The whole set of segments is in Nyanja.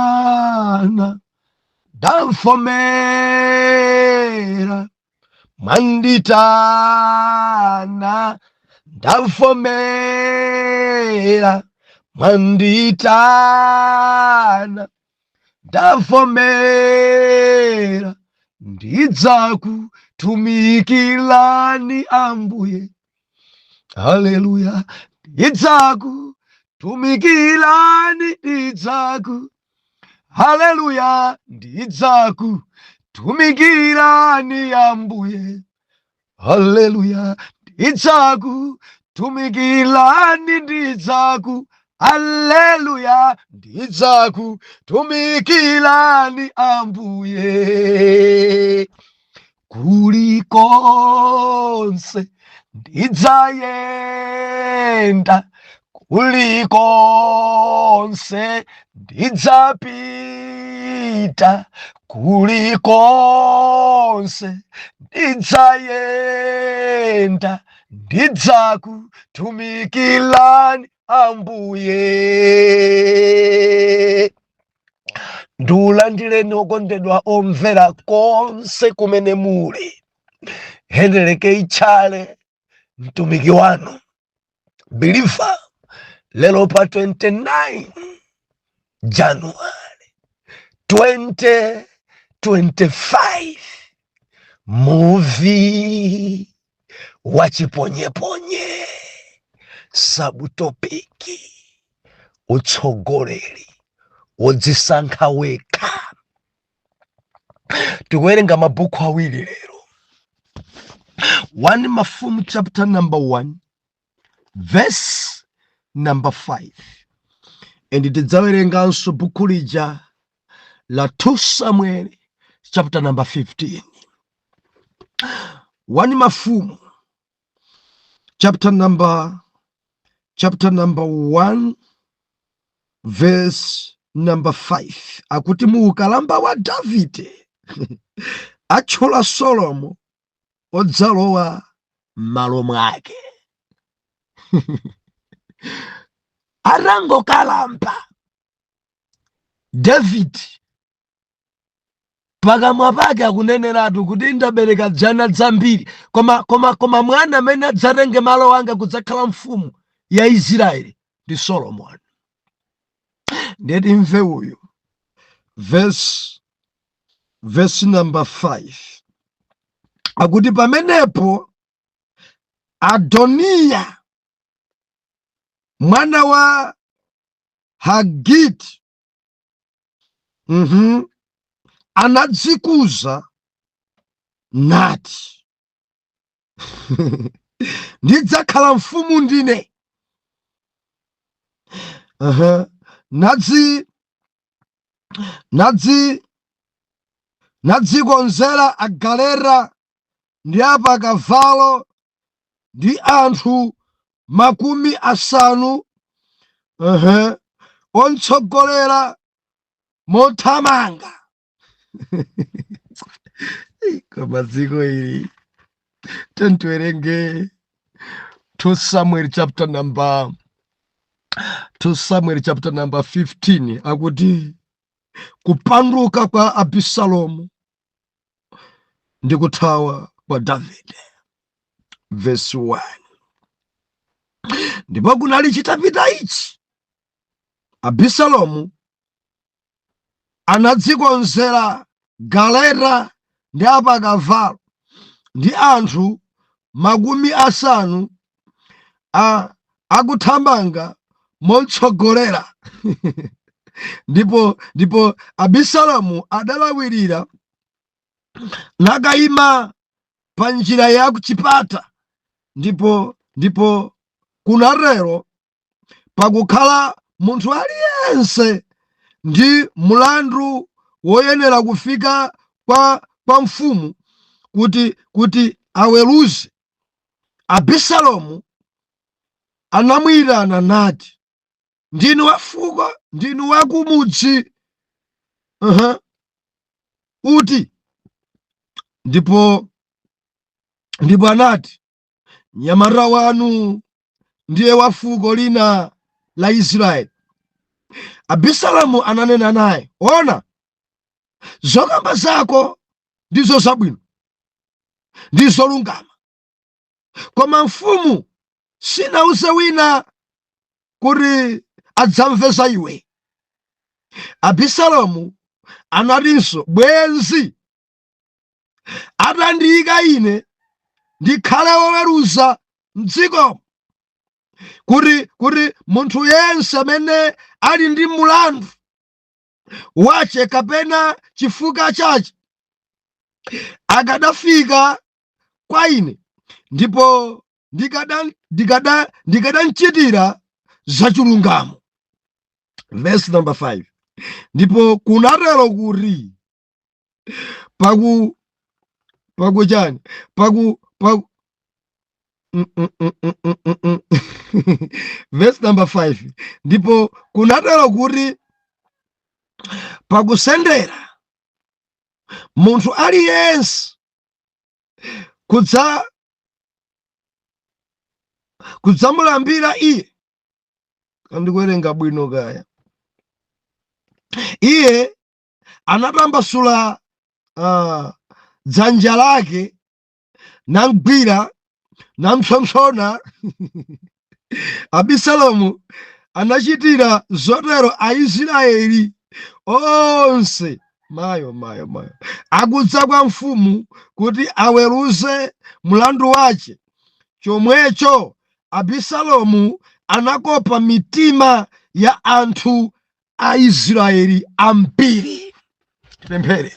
mwanditana ndavomera, mwanditana ndavomera, mwanditana ndavomera, ndidzakutumikirani Ambuye. Haleluya. Ndidzakutumikirani, haleluya, ndidzakutumikirani Ambuye. Haleluya. Ndidzakutumikirani, haleluya, ndidzakutumikirani Ambuye. Kulikonse ndidzayenda, kulikonse ndidzapita, kulikonse ndidzayenda, ndidzakutumikirani Ambuye. Ndiulandireni okondedwa omvera konse kumene muli. Hendeleke ichale mtumiki wanu Believer lero pa 29 January 2025, movie wachiponyeponye, sabutopiki, utsogoleri wodzisankha wekha. Tikuwerenga mabuku awiri lero. 1 Mafumu chapter number 1 verse number 5, and tidzawerenganso buku lija la 2 Samuel chapter number 15. 1 Mafumu chapter number 1 verse number 5, akuti mu ukalamba wa Davide atchula Solomo odzalowa m'malo mwake. Atangokalamba David pakamwa pake akuneneratu kuti ndabereka dzana dzambiri, koma mwana amene adzatenge malo wanga kudzakhala mfumu ya Israeli ndi Solomon. Ndeti mve uyu verse number 5, akuti pamenepo Adoniya mwana wa Hagiti anadzikuza nati ndidzakhala mfumu ndine. nadzikonzera agalera ndi apakavalo ndi anthu 50 ontsogolera mothamanga. Koma dziko ili tiwerenge 2 Samuel chapter number 15, akuti kupanduka kwa Abisalomu ndi kuthawa kwa Davide. Verse 1, ndipo kunali chitapita ichi Abisalomu anadzikonzera galeta ndi apakavalo ndi anthu 50 akuthamanga motsogolera. ndipo Abisalomu adalawirira nakayima pa njira ya kuchipata, ndipo kunatero pakukhala munthu aliyense ndi mulandu woyenera kufika kwa mfumu kuti aweruze. Abisalomu anamuyitana nati, ndinu wafuko, ndinu wakumudzi uti? Ndipo anati, mnyamata wanu ndiye wafuko lina la Israeli. Abisalomu ananena naye, ona, zokamba zako ndizo zabwino, ndizo lungama, koma mfumu sinauze wina kuti adzamvesa iwe. Abisalomu anatinso, bwenzi atandiyika ine ndikhale woweruza m'dziko, kuti munthu yense amene ali ndi mulandu wace kapena chifukwa chace akadafika kwa ine, ndipo ndikadamchitira zachilungamo. Verse number 5. Ndipo kunatero kuti pakuchani verse number 5. Ndipo kunatero kuti pakusendera munthu aliyense kudzamulambira iye. Kandikuwerenga bwino kaya. Iye anatambasula dzanja lake namgwira nampsompsona. Abisalomu anachitira zotero Aisraeli onse mayo akudza kwa mfumu kuti aweruze mlandu wace. Chomwecho Abisalomu anakopa mitima ya anthu a Israeli ambiri. Tipemphere.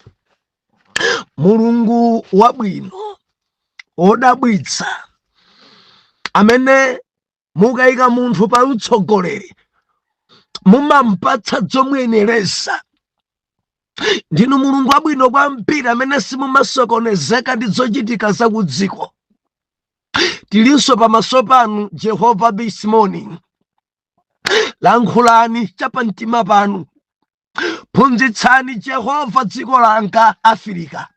Mulungu wabwino odabwitsa, amene mukayika munthu pa utsogoleri mumampatsa zomweneresa. Ndinu Mulungu wabwino kwambiri amene simumasokonezeka ndi zochitika za kudziko. Tilinso pamaso panu Jehova this morning. Lankhulani chapamtima panu, phunzitsani Jehova dziko langa Afrika.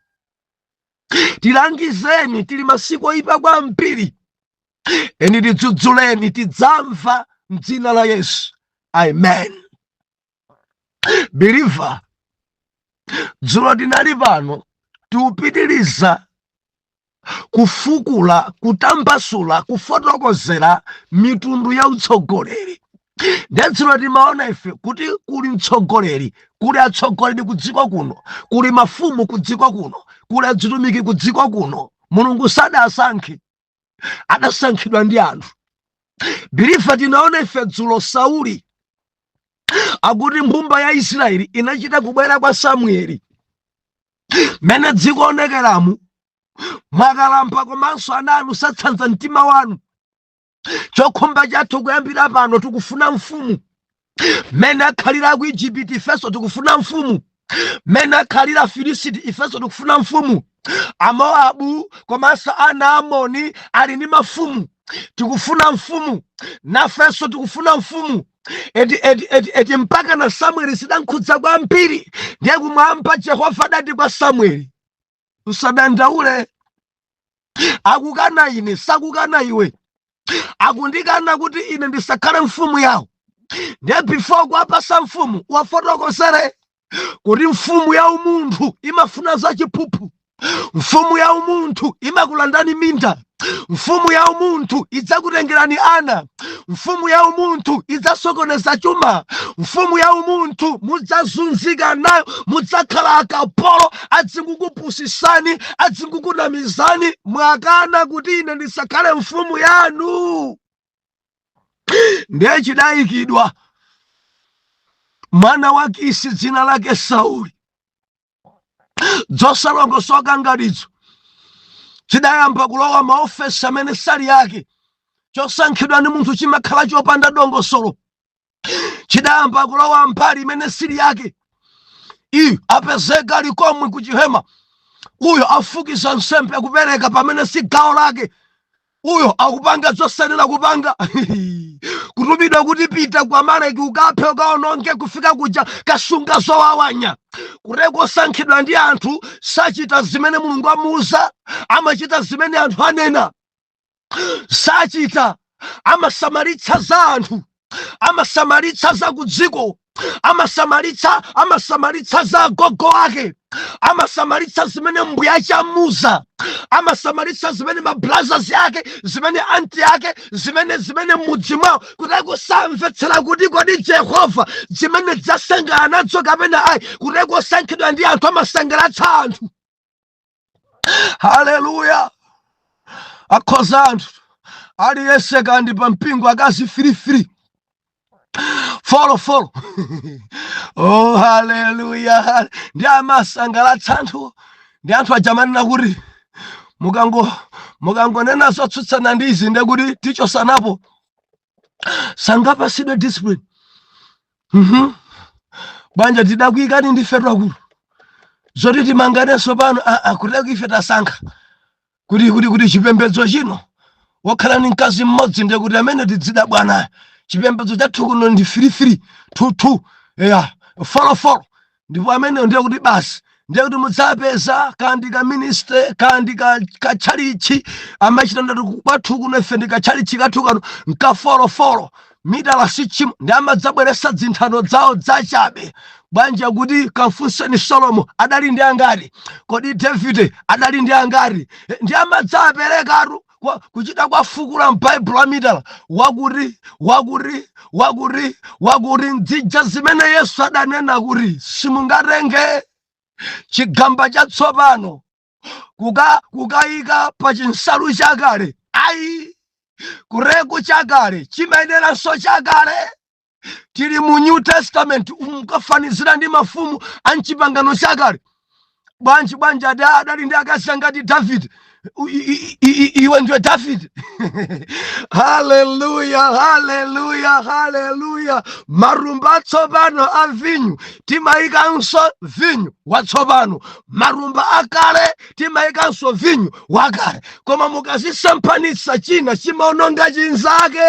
Tilangizeni, tili masiku oyipa kwambiri, eni tidzudzuleni, tidzamva m'dzina la Yesu. Amen. Believer, dzulo tinali pano tiupitiriza kufukula, kutambasula, kufotokozera mitundu ya utsogoleri. Ndedzulo timaona ife kuti kuli mtsogoleri, kuli atsogoleri kudziko kuno, kuli mafumu kudziko kuno, kuli adzitumiki kudziko kuno. Mulungu sadasankhe, adasankhidwa ndi anthu. Believer, tinaona ife dzulo Sauli akuti mbumba ya Israeli inachita kubwera kwa Samueli, mene dziko onekeramu mwakalampa komanso ananu satsanza mtima wanu. Chokhumba chathu kuyambira pano tikufuna mfumu. Mene akhalira ku Egypt ifenso tikufuna mfumu. Mene akhalira Filisiti ifenso tikufuna mfumu. Amoabu komanso ana Amoni ali ndi mafumu, tikufuna mfumu. Nafenso tikufuna mfumu. Eti mpaka na Samueli sidankhudza kwambiri, ndiye kumwamba Jehova adati kwa Samueli, usadandaule, akukana ine sakukana iwe, akundikana kuti ine ndisakhale mfumu yawo. Ndiye before kuwapasa mfumu wafotokozere kuti mfumu ya umunthu imafuna zachiphuphu, mfumu ya umunthu imakulandani minda, mfumu ya umunthu idzakutengerani ana, mfumu ya umunthu idzasokoneza chuma, mfumu ya umunthu mudzazunzika nayo, mudzakhala akapolo, adzingukupusisani, adzingukunamizani, mwakana kuti ine ndisakhale mfumu yanu. Ndiye chidayikidwa mwana wa Kisi dzina lake Sauli, dzosalongosoka ngatizo, chidayamba kulowa maofesi amene sali yake, chosankhidwa ndi munthu chimakhala chopanda dongosolo, chidayamba kulowa mbali imene sili yake. Iyo apezeka ali komwe ku chihema, uyo afukiza nsembe kupereka pamene si gawo lake, uyo akupanga zosanena kupanga kutumidwa kuti pita kwa Amaleki ukaphe ukaononge kufika kuja kasunga zowawanya. Kureko osankhidwa ndi anthu sachita zimene Mulungu amuuza, amachita zimene anthu anena. Sachita, amasamalitsa za anthu, amasamalitsa za kudziko, Amasamalitsa za gogo wake, amasamalitsa zimene mbuya chamuza, amasamalitsa zimene mabrothers yake, zimene anti yake, zimene mudzi mwawo, kuti kusamvetsera kuti kodi Jehova zimene zasangana nazo kapena ayi, kuti kusankhidwa ndi anthu amasangalatsa anthu. Haleluya. Akhoza anthu aliyese kandi pa mpingo akazi free follow. Oh, haleluya. Ndi amasangalatsa anthu, ndi anthu ajamanena kuti mukangonena zotsutsana ndi izi ndi kuti tichosanapo sangapasidwe discipline. Banja tidakuyikani ndi fetu akulu zoti timanganenso pano kuti ife tasankha kuti chipembedzo chino wakhala ni mkazi mmodzi ndi kuti amene tidzida bwana. Chipembedzo chathu kuno ndi free two follow. Ndipo amene ndiye kuti basi ndiye kuti mudzapeza kandi ka minister kandi ka chalichi amachita ndatu kwathu kuno ife ndi ka chalichi kathu kano nka follow midala sichimo ndi amadzabweresa zinthano zawo zachabe. Banja kuti kafunseni Solomo adali ndi angati, kodi David adali ndi angati, ndi amadzaperekatu kuchita kwa fuku la m'Baibulo amidala wakuti ndzija zimene Yesu adanena kuti simungatenge chigamba chatsopano kukayika pa chinsalu chakale. Ayi, kuregu chakale chimayeneranso chakale. Tili mu New Testament mukafanizira ndi mafumu a m'Chipangano chakale. Bwanji adali ndi akazi ngati David. Iwe ndiwe David. Haleluya. Marumba atsopano a vinyu timayikanso vinyu watsopano, marumba akale timayikanso vinyu wakale. Koma mukazisamphanitsa china chimaononga chinzake.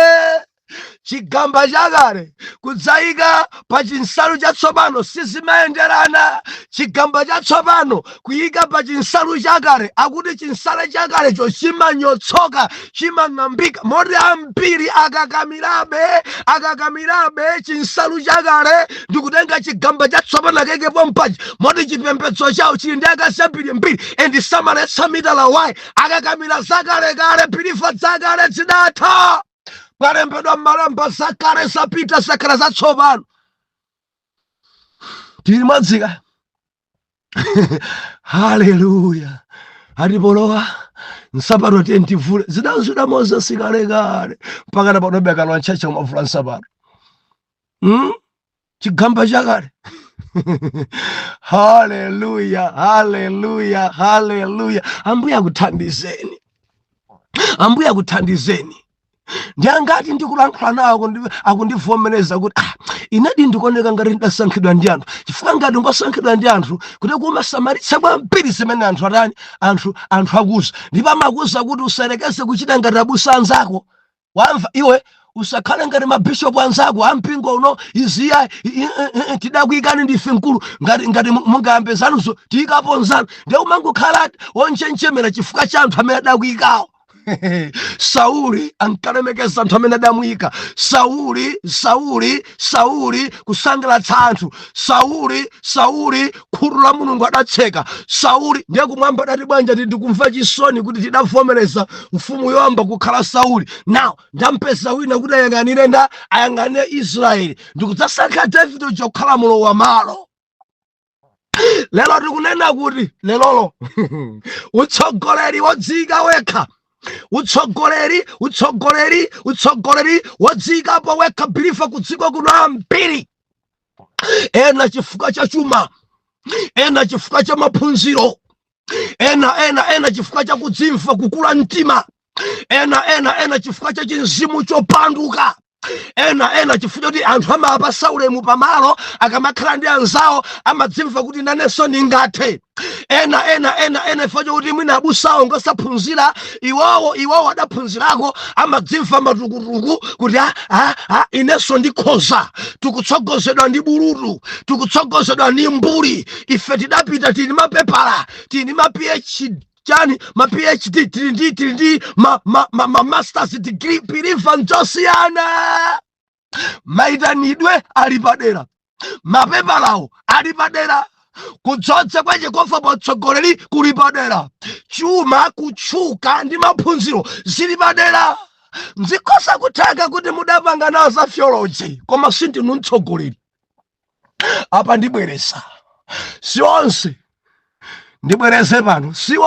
Chigamba chakale kudzayika pa chinsalu chatsopano sizimayenderana. Chigamba chatsopano kuyika pa chinsalu chakale, akuti chinsalu chakalecho chimanyotsoka, chimang'ambika. Moti ambiri akakamirabe chinsalu chakale ndikutenga chigamba chatsopano akekepo mpachi. Moti chipembedzo chawo chili ndi akazi ambiri endi samaletsa midala wayi. Akakamira zakalekale pilifa zakale zidatha. Parembedwa m'malemba zakale zapita zakhala zatsopano. Tili mwadzika. Haleluya. Atipolowa nsapato tentivule zidazida Moses kalekale mpaka panobeka lwa nchacha kumavula nsapato. Chigamba chakale. Haleluya. Ambuye akuthandizeni. Ndi angati ndikulankhula nawo akundivomereza kuti inadi ndikuoneka ngati ndasankhidwa ndi anthu. Chifukwa ngati ngosankhidwa ndi anthu kuti kumasamalitsa kwambiri zimene anthu akuza. Ndipo amakuza kuti usayerekeze kuchita ngati abusa anzako. Wamva iwe usakhale ngati mabishopu anzako ampingo uno iziya tidakuyikani ndife mkulu ngati mungambe zanuzo tiyikapo nzanu. Ndiye umangokhala wonchenchemera chifukwa cha anthu amene adakuyikawo. Sauli ankalemekeza anthu amene adamuyika. Sauli kusangalatsa anthu. Sauli khutu la Mulungu adatseka. Sauli ndiye kumwamba adati bwanja ndikumva chisoni kuti tidavomereza mfumu yoyamba kukhala Sauli. Now ndampeza wina kuti ayang'anire Israeli. Ndikudzasankha David uja kukhala mlowa malo. Lero tikunena kuti lelolo utsogoleri wodzika wekha. Utsogoleri wodzikapo wekha bilifa kudziko kuno ambiri. Ena chifukwa cha chuma, ena chifukwa cha maphunziro, ena chifukwa cha kudzimva kukula mtima, ena chifukwa cha chinzimu chopanduka, ena chifukwa kuti anthu amapasa ulemu pamalo akamakhala ndi anzawo amadzimva kuti nanenso ndingathe. Ena chifukwa kuti mwina abusawo ngosaphunzira iwowo adaphunzirako amadzimva matukutuku kuti inenso ndikhoza. Tikutsogozedwa ndi bulutu, tikutsogozedwa ndi mbuli. Ife tidapita tili mapepala, tili ma PhD ma PhD, tili ma masters degree, piliva njosiyana. Maitanidwe ali padera. mapepalawo ali padera, kudzodza kwa Yehova pa utsogoleri kuli padera, chuma, kutchuka ndi maphunziro zili padera. Nzikhoza kutheka kuti mudapanga nawo za theology koma sindinu mtsogoleri. Apa ndibwereza si onse, ndibwereze pano, si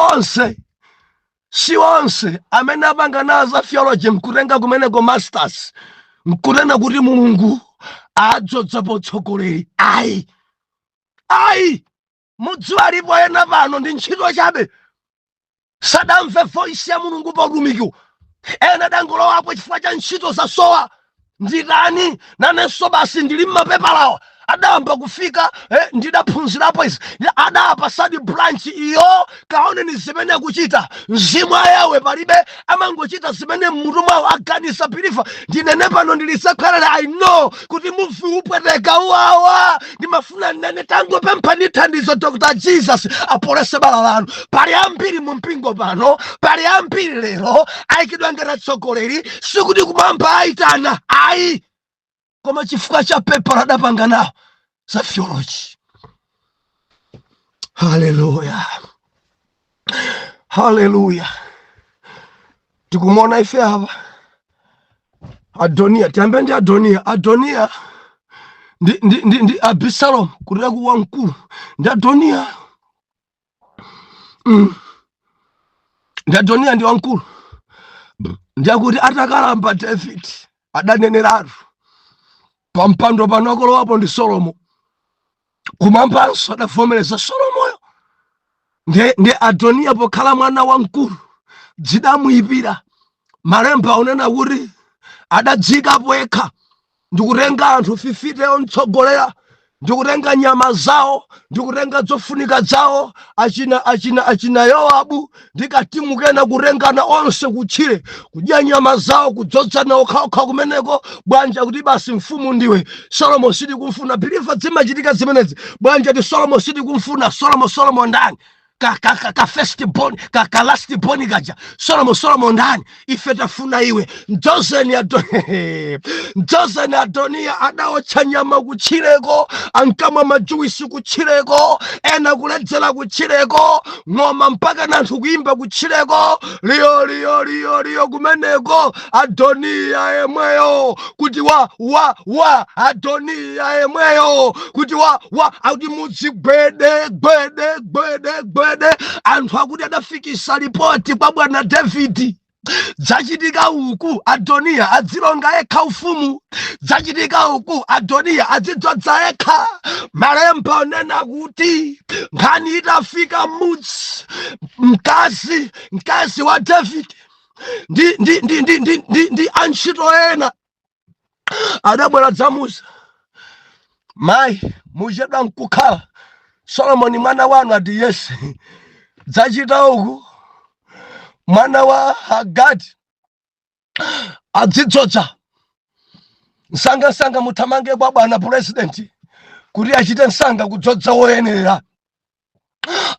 onse amene apanga nawo za theology nkutenga kumeneko masters nkunena kuti Mulungu adzodza pa utsogoleri. Ayi, mudziwa alipo ena pano ndi ntchito chabe sadamve voice ya Mulungu pa utumiki. Ena dangolowapo chifukwa cha ntchito zasowa. Nditani nanenso basi ndili mmapepalawa adamba kufika ndidaphunzirapo izi adapa sadi branch iyo kaone ni zimene kuchita mzimu ayawe palibe amangochita zimene mmutu mwawo aganisa bilifa. Ndinene pano ndilisakhalala I know kuti mufi upweteka uwawa ndimafuna nene tango pempha ndithandizo Dr. Jesus apolese bala lanu. Pali ambiri mu mpingo pano, pali ambiri lero ayikidwa ngati atsogoleri sikuti kumamba aitana ayi koma chifukwa cha pepa adapanga nawo za theology. Haleluya. Tikumona ife hapa Adonia, tiambe ndi Adonia ndi Absalom kulira kuwa mkulu ndi Adonia. Ndi Adonia ndi wankulu ndi akuti atakalamba David adaneneratu pampando panokolo wapo ndi Solomo kumambanso adavomereza Solomoyo. Ndi Adonia pokhala mwana wamkulu dzidamuyipira. Malemba unena kuti adadzikapo yekha ndikutenga anthu 50 ontsogolera, ndikutenga nyama zawo, ndikutenga zofunika zawo, achina Yowabu ndikatimu kena kurengana onse kutchire kudya nyama zawo kudzodza nawo okhaokha kumeneko. Bwanja kuti basi mfumu ndiwe Solomo sidi kumfuna. Bilifa zimachitika zimenezi. Bwanja ti Solomo sidi kumfuna. Solomo ndani ka first born ka last born kaja Solomo ndani ife tafuna iwe. Ndozeni Adonia adaotcha nyama kutchireko, ankama majuisi kutchireko, ena kuledzera kutchireko, ng'oma mpaka nanthu kuimba kutchireko. Liyo kumeneko Adonia yemweyo kuti Adonia yemweyo kuti akuti mudzi gwede anthu akuti adafikisa ripoti kwa bwana David. Dzachitika uku Adonia adzilonga yekha ufumu. Dzachitika uku Adonia adzidzodza yekha. Malemba unena kuti nkhani itafika mudzi mkazi wa David ndi antchito ena adabwera dzamuza, mayi muchedwa nkukhala Solomoni mwana wanu ati yes. Dzachita uku mwana wa Hagadi adzidzodza nsanga muthamange kwa bwana president kuti achite nsanga kudzodza woyenera.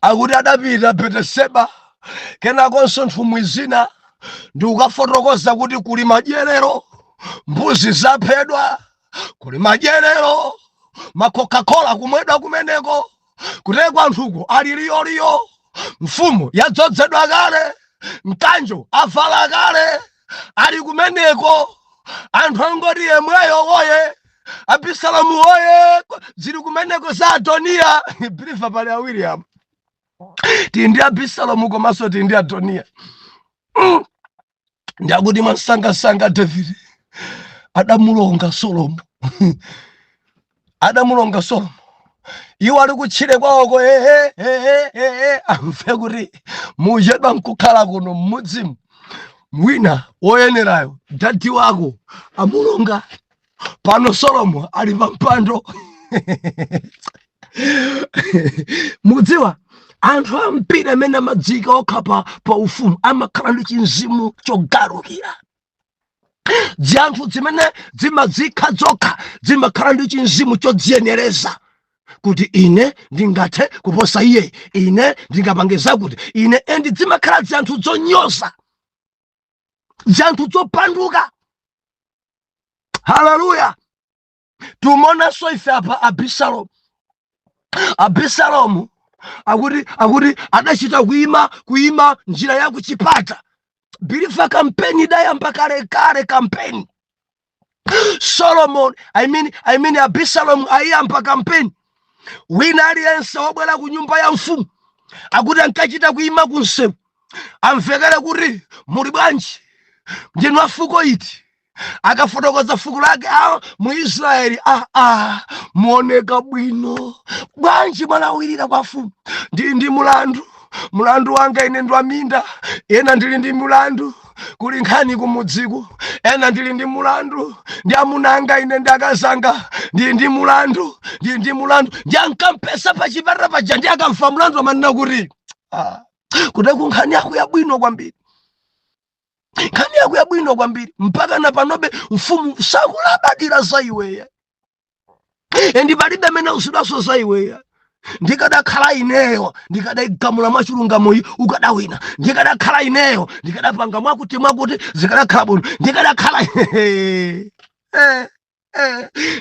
Akuti adapita Beteseba kenakonso nthumwi zina ndi ukafotokoza kuti kuli madyerero, mbuzi zaphedwa, kuli madyerero, ma-Coca-Cola kumwedwa kumeneko, kutekwa anthuko ali liyo. Mfumu yadzozedwa kale, mkanjo avala kale, ali kumeneko. Anthu angoti yemweyo woye, Abisalomu woye, zili kumeneko za Adonia. Bilifa pali awiri apo. Tindi Abisalomu komanso tindi Adonia. Ndakuti mwansanga David adamulonga Solomo. Adamulonga Solomo. Iwo ali kutchire kwawoko amve kuti muchedwa nkukhala kuno mmudzimu mwina woyenerayo dadi wako amulonga. Pano Solomo ali pampando. Mudziwa anthu ambiri amene amadzika okha pa ufumu amakhala ndi chinzimu chogalukira. Zinthu zimene zimadzikha zokha zimakhala ndi chinzimu chodziyenereza kuti ine ndingathe kuposa iye, ine ndingapangiza kuti ine endi zimakhala zinthu zonyoza, zinthu zopanduka. Haleluya. tumona so ife apa Abisalomu akuti adachita kuima njira ya kuchipata. Bilifa kampeni idayamba kale kampeni. Solomon I mean Abisalomu ayamba kampeni. Wina aliyense wabwera ku nyumba ya mfumu akuti ankachita kuima kunsewu amvekere kuti muli bwanji, ndinu afuko iti, akafotokoza fuko lake mu Israeli muoneka bwino bwanji mwalawirira kwa mfumu. Ndi mulandu wanga ine ndwaminda, ena ndili ndi mulandu kuli nkhani kumudziku, ena ndili ndi mulandu ndi amunanga ine ndakazanga ndi mulandu ndi ankampesa pa chipata paja ndi akamfa mulandu amanena kuti kuteku nkhani yako yabwino kwambiri, nkhani yako yabwino kwambiri, mpaka na panobe mfumu sakulabadira za iweya, endi palibe amene usidwaso za iweya. Ndikadakhala ineyo ndikadagamula mwachilungamo ukadawina, ndikadakhala ineyo ndikadapanga mwakuti zikadakhala bwino, ndikadakhala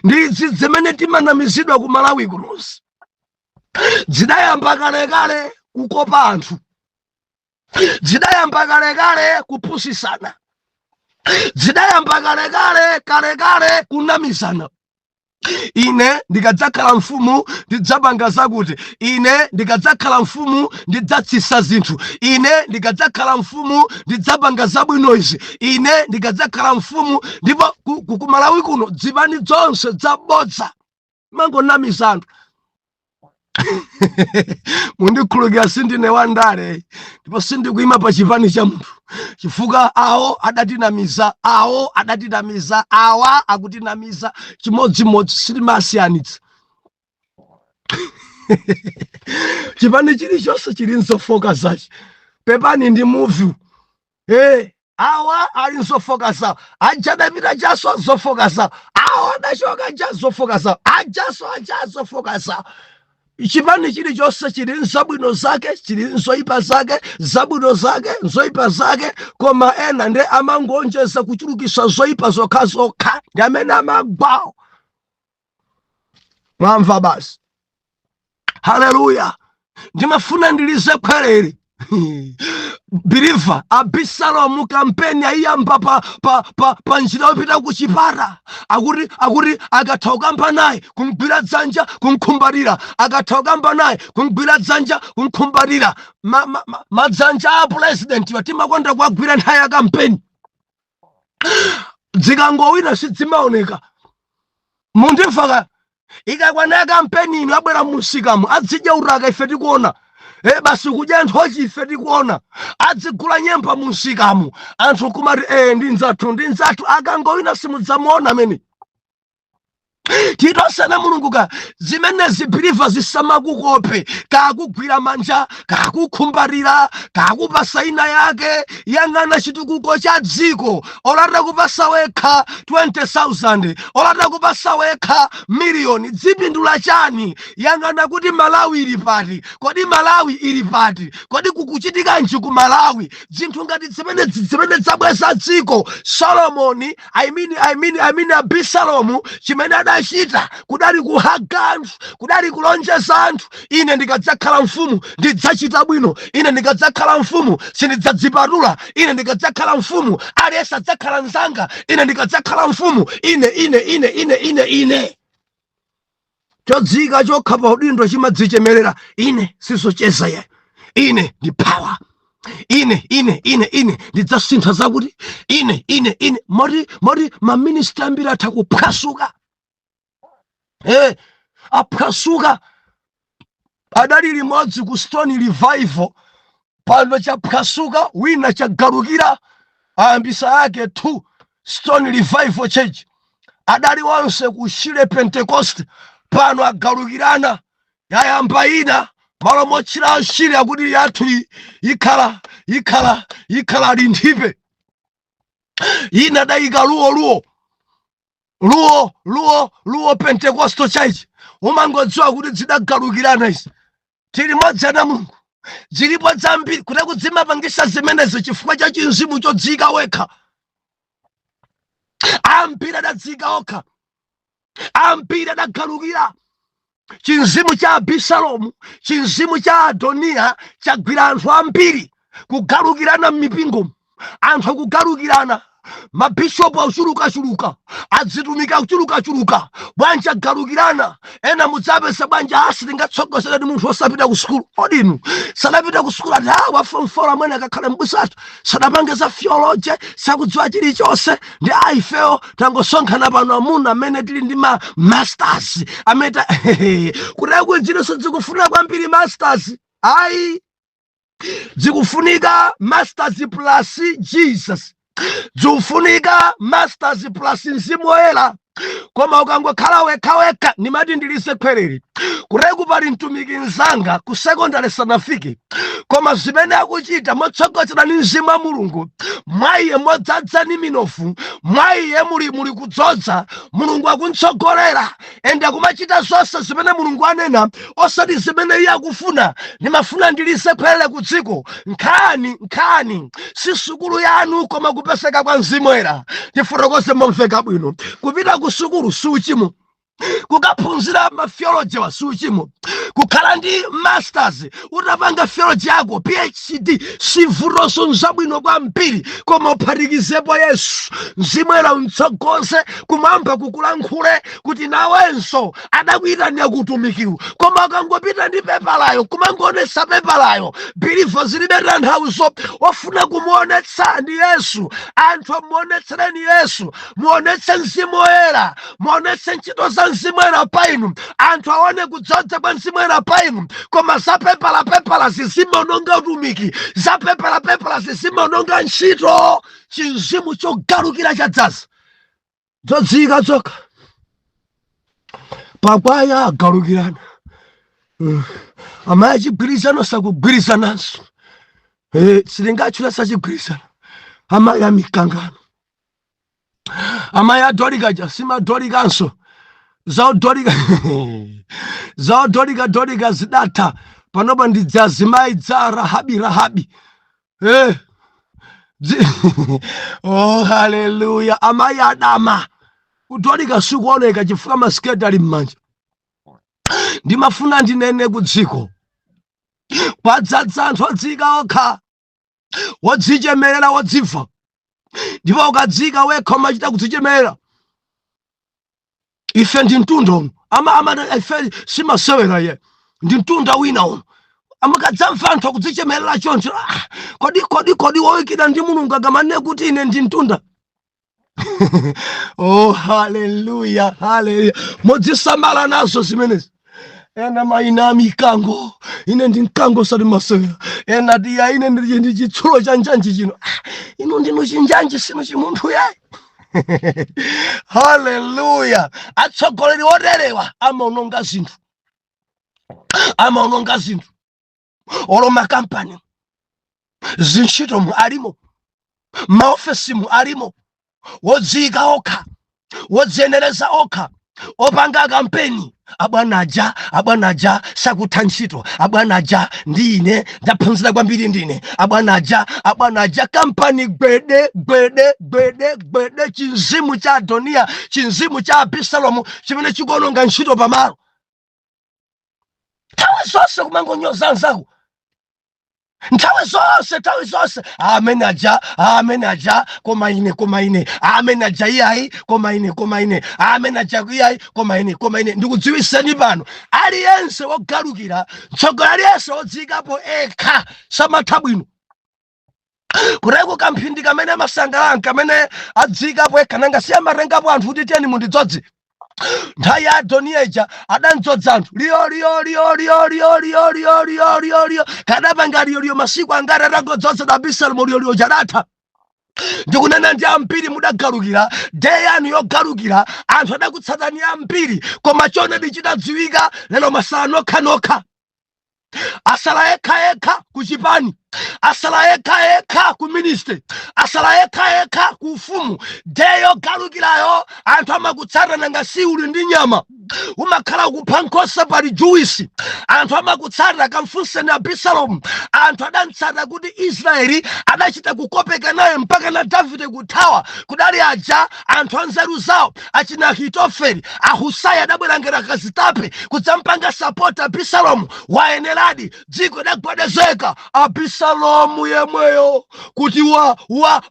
ndidzi zimene timanamizidwa ku Malawi kunosi. Zidayamba kalekale kukopa anthu, zidayamba kalekale kupusisana, zidayamba kalekale kunamizana. Ine ndikadzakhala mfumu ndidzapanga zakuti, ine ndikadzakhala mfumu ndidzatsisa zinthu, ine ndikadzakhala mfumu ndidzapanga zabwino izi, ine ndikadzakhala mfumu. Ndipo ku Malawi kuno dzipani zonse zabodza mangonamizana. Mundikhulukira sindine wandale, ndipo sindikuima pa chipani cha munthu, chifukwa awo adatinamiza, awa akutinamiza chimodzimodzi, sitimasiyanitsa. Chipani chilichonse chili nzofokazachi. Pepani ndi movie awa ali nzofokazawo, ajadapita jaso zofokazawo, awa adachoka ja zofokazawo, ajaso zofokazawo. Chipani chilichonse chili nzabwino zake, chili nzoyipa zake, zabwino zake, nzoyipa zake, koma ena nde amangonjeza kuchulukisa zoyipa zokha ndi amene amagwawo. Mwamva basi. Haleluya. Ndimafuna ndilize khwerere. Biliva Abisalomu kampeni ayamba pa njira yopita kuchipata, akuti akatha kukamba naye kumgwira dzanja kumkhumbatira, akatha kukamba naye kumgwira dzanja kumkhumbatira. Madzanja a president timakonda kuwagwira nthawi ya kampeni, dzikangowina sidzimaoneka. Mundimva ikakwana ya kampeni ino abwera musikamu adzidya uraka ife tikuona. Basi kudya nthochi ife tikuona, adzigula nyemba musikamu anthu kumati ndi nzathu, akangowina simudzamuona amene. Titosana mulungu zimenezi biliva zisamakukope, kakugwira manja, kakukhumbatira, kakupasa ina yake. Yang'ana chitukuko cha dziko, olata kupasa wekha 20,000, olata kupasa wekha miliyoni, dzipindula chani? Yang'ana kuti Malawi ili pati, kodi Malawi ili pati, kodi kukuchitikanji ku Malawi? Zinthu ngati zimene zabweza dziko. Solomoni I mean Abisalomu chimene adachita kudali kuhaga anthu, kudali kulonjeza anthu. Ine ndikadzakhala mfumu ndidzachita bwino, ine ndikadzakhala mfumu sindidzadzipatula, ine ndikadzakhala mfumu aliyense adzakhala nzanga, ine ndikadzakhala mfumu ine. Chodzika chokha pa udindo chimadzichemerera, ine sizocheza ye, ine ndi power, ine ndidzasintha zakuti, ine moti maminista ambiri atha kuphwasuka. Aphwasuka. Adali limodzi ku Stone Revival, pano chaphwasuka, wina chagalukira ayambisa yake 2 Stone Revival Church. Adali wonse ku Shile Pentecost, pano agalukirana, yayamba ina malo mochira Shile akuti yathu ikhala linthipe. Ina dayika luo Pentecostal Church. Umangodziwa kuti zidagalukirana izi. Tili modzi na Mulungu. Zilipo zambiri kuti kudzimapangisa zimenezo chifukwa cha chinzimu chodzika wekha. Ambiri adadzika okha. ambiri adagalukira chinzimu cha Abisalomu, chinzimu cha Adoniya chagwira anthu ambiri kugalukirana m'mipingo, anthu akugalukirana, mabishopu achuluka, azitumika achuluka, bwanja galukirana. Ena mudzapeza bwanja silingatsogozedwe ndi munthu osapita ku sukulu. Odinu sanapita ku sukulu ati wa form 4 amene akakhale mbusatu sadapange za theology sakudziwa chilichonse ndi ifeyo tangosonkhana pano amuna amene tili ndi ma masters ameta kuteko njinso zikufuna kwambiri masters. Ayi, zikufunika masters plus Jesus, zikufunika masters plus Mzimu Woyera. Koma ukangokhala wekha nimati ndilise khwereri kureku pali mtumiki mzanga ku secondary sanafike, koma zimene akuchita motsogozedwa ndi Mzimu wa Mulungu, mwaiye modzadza ni minofu, mwaiye muli kudzodza, Mulungu akuntsogolera ende akumachita zonse zimene Mulungu anena, osati zimene iye akufuna. Nimafuna ndilise khwerere ku dziko. Nkhani si sukulu yanu koma kupeseka kwa Mzimu Woyera. Tifotokoze momveka bwino, kupita ku sukulu suchimo, kukaphunzira matheology wa suchimo, kukhala ndi masters utapanga theology yako PhD sivutoso nzabwino kwambiri, koma uphatikizepo Yesu. Mzimu Woyera umtsogoze kumwamba kukulankhule kuti nawenso adakuyitanira kutumikiwa. Koma ukangopita ndi pepalayo kumangoonetsa pepalayo, bilivo zilibe tanthauzo. Ofuna kumuonetsa ndi Yesu, anthu amuonetsereni Yesu, muonetse Mzimu Woyera, muonetse ntchito za Mzimu Woyera pa inu, anthu aone kudzodza kwa Mzimu Woyera pa inu. Koma za pepala zizimaononga utumiki, za pepala zizimaononga ntchito. Chinzimu chogalukira chadzaza zodzika zokha pakwaya agalukirana, amayi achigwirizano sakugwirizananso, silingatchula sachigwirizano, amayi amikangano, amayi adolikaja simadolikanso, zaodolika zidatha panopa ndi dzazimayi dza Rahabi. Oh, haleluya. Amayi adama kudolika sikuoneka chifukwa masiketi ali m'manja. Ndimafuna ndinene ku dziko kwadzadza anthu odzika okha, wodzichemerera, wodziva. Ndipo ukadzika wekha umachita kudzichemerera. Ife ndi mtundo ife simasewera ye ndi mtunda wina uno. Amakadzamva anthu akudzichemerera choncho, kodi woyikira ndi Mulungu akamane kuti ine ndi mtunda. Oh, haleluya. Modzisamala nazo zimenezi. Ena maina amikango, ine ndi mkango sali masewera. Ena diya ine ndi chitsulo cha njanji chino. Ino ndino chinjanji sino chimunthu yayi. Haleluya. Atsogoleri oterewa amaononga zinthu, olo makampani, zintchito mu alimo, maofesi mu alimo, wodzika okha, wodziyenereza okha, opanga kampeni. Abwanaja sakutha ntchito, abwanaja ndi ine ndaphunzira kwambiri ndine, abwanaja kampani gwede. Chinzimu cha Adoniya, chinzimu cha Abisalomu chimene chikuononga ntchito pamalo. Nthawi zonse kumangonyoza anzako, nthawi zonse amene aja koma ine, amene aja iyayi koma ine, amene aja iyayi koma ine. Ndikudziwiseni pano, aliyense wogalukira, mtsogoleri aliyense wodzikapo ekha samatha bwino. Kureko kamphindi kamene masangalala kamene adzikapo ekha nanga si amatengapo anthu kuti tiyeni mundidzodze. Nthawi ya Adoniya ija adandzodza anthu liyo kadapanga liyo masiku angati atagodzodza da Abisalomu liyo jadatha. Ndikunena ndi ambiri mudagalukira, day yanu yogalukira, anthu adakutsatani ambiri, koma chonadi chidadziwika lero masala nokha, asala ekha kuchipani. asala eka ku ministry, asala eka ku ufumu. Deyo galukirayo anthu amakutsata ngasi uli ndi nyama, umakhala kupha nkhosa pali juwisi. Anthu amakutsata kamfunse na Abisalomu. Anthu adantsata kuti Israeli adachita kukopeka naye mpaka na Davide kuthawa. Kudali aja anthu anzeru zawo achina Ahitofeli, Ahusai adabwera ngera kazitape kudzampanga sapota Abisalomu. Wayeneradi dziko lidagwedezeka. Abisalomu yemweyo kuti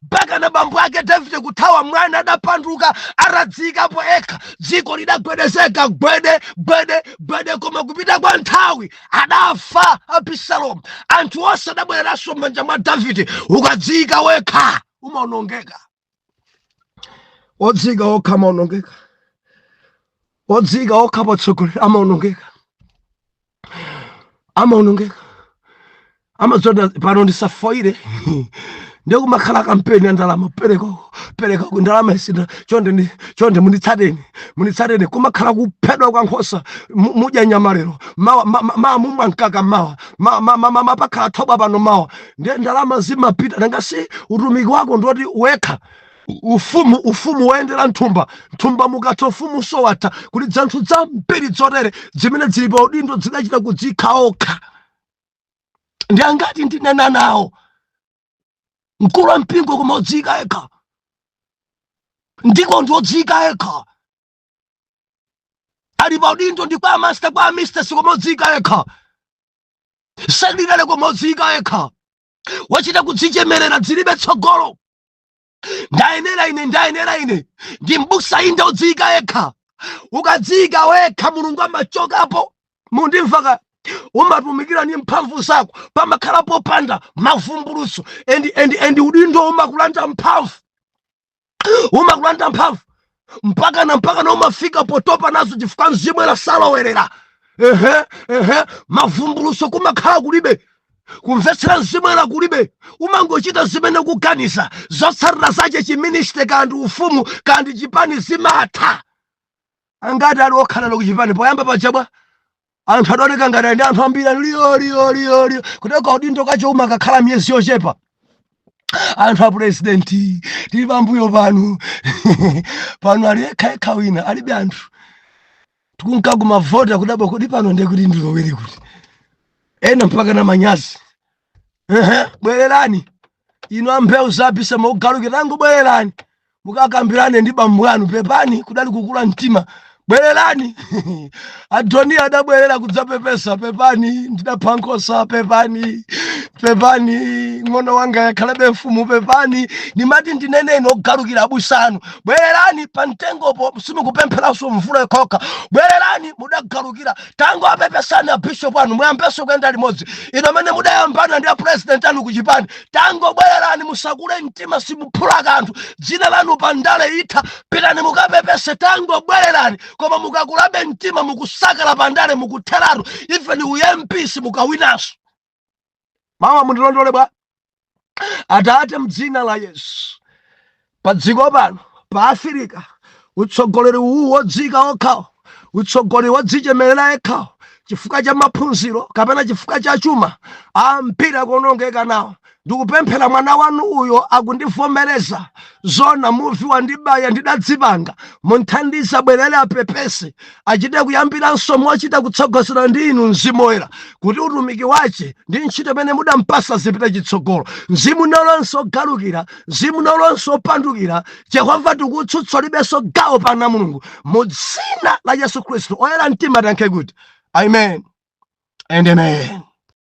baka na bambo ake Davide kuthawa, mwana adapanduka aradzikapo eka, dziko lidagwedezeka gwede koma kupita kwa nthawi adafa Abisalomu. Anthu onse adabwereranso m'manja mwa Davide. Ukadzika wekha umaonongeka. Odzika okha amaonongeka. Odzika okha patsogolera amaonongeka. Amazoda pano ndisafoire ndekumakhala kampeni ya ndalama pereka ku ndalama isina chonde munitsateni kumakhala kuphedwa kwa nkhosa mudya nyama lero mawa mumwa mkaka mawa pakhala thoba pano mawa ndiye ndalama zimapita. Nangasi utumiki wako ndoti wekha ufumu woyendera nthumba mukatha ufumu sowatha kuti dzanthu zambiri zotere zimene zili pa udindo zidachita kudzikha okha. Ndi angati ndinena nawo mkulu wa mpingo koma odzika eka, ndiko ndi odzika eka. Ali pa udindo ndi kwa master kwa mistress koma odzika eka. Sendilale koma odzika eka. Wachita kudzichemerera dzilibe tsogolo. Ndayenera ine ndi mbusa inde odzika eka. Ukadzika wekha Mulungu amachokapo. Mundimvaka umatumikira ni mphamvu zako pamakhala popanda mavumbuluso and udindo umakulanda mphamvu mpaka na umafika potopa nazo chifukwa mzimu la salowerera. Mavumbuluso kumakhala kulibe, kumvetsera mzimu la kulibe. Umangochita zimene kuganiza zotsatira zache chiministry kandi ufumu kandi chipani zimatha. Angati ali okhala kuchipani poyamba pachabwa anthu adoneka ngati ndi anthu ambiri liyo kuteka udindo kacho umakakhala miyezi yochepa. Anthu a president tili pambuyo panu pano ali ekha wina alibe anthu tikunkaguma vota kudabwa kuti pano ndiye kuti ndilowere kuti ena mpaka na manyazi. Bwererani ino ambewu zabisa maugalukira bwererani mukakambirane ndi bambo anu pepani kudali kukula mtima. Bwererani Adoniya adabwerera kudzapepesa pepani ndidapha nkhosa pepani ng'ono wanga yakhalabe mfumu pepani. Nimati ndinene ino kugalukira abusanu. Bwererani pa mtengopo simukupempheranso mvula ikhoka. Bwererani mudagalukira tango apepesani abishop anu muyambeso kuyenda limodzi. Ino mene mudayambana ndi president anu kuchipani tango bwererani musakule mtima simuphula kanthu dzina lanu pandale itha pitani mukapepese tango bwererani. Koma mukakulabe mtima mukusakala pandale mukutheratu even uyempisi mukawinaso. Mama mundilondole bwa Atate mdzina la Yesu pa dziko pano pa Afrika utsogoleri uwu wodzika okhawo, utsogoleri wodzichemerera ekhawo chifukwa cha maphunziro kapena chifukwa cha chuma ampira kuonongeka nawo. Ndikupemphera mwana wanu uyo akundivomereza zona muvi wandibaya ndidadzipanga munthandiza bwerere apepese achite kuyambiranso mochita kutsogozera ndi inu mzimu woyera kuti utumiki wache ndi ntchito imene mudampasa zipite chitsogolo. Mzimu nolonso galukira, mzimu nolonso opandukira. Jehova tikutsutsa libenso gawo pana Mulungu mu dzina la Yesu Khristu oyera mtima tankhe kuti amen and amen.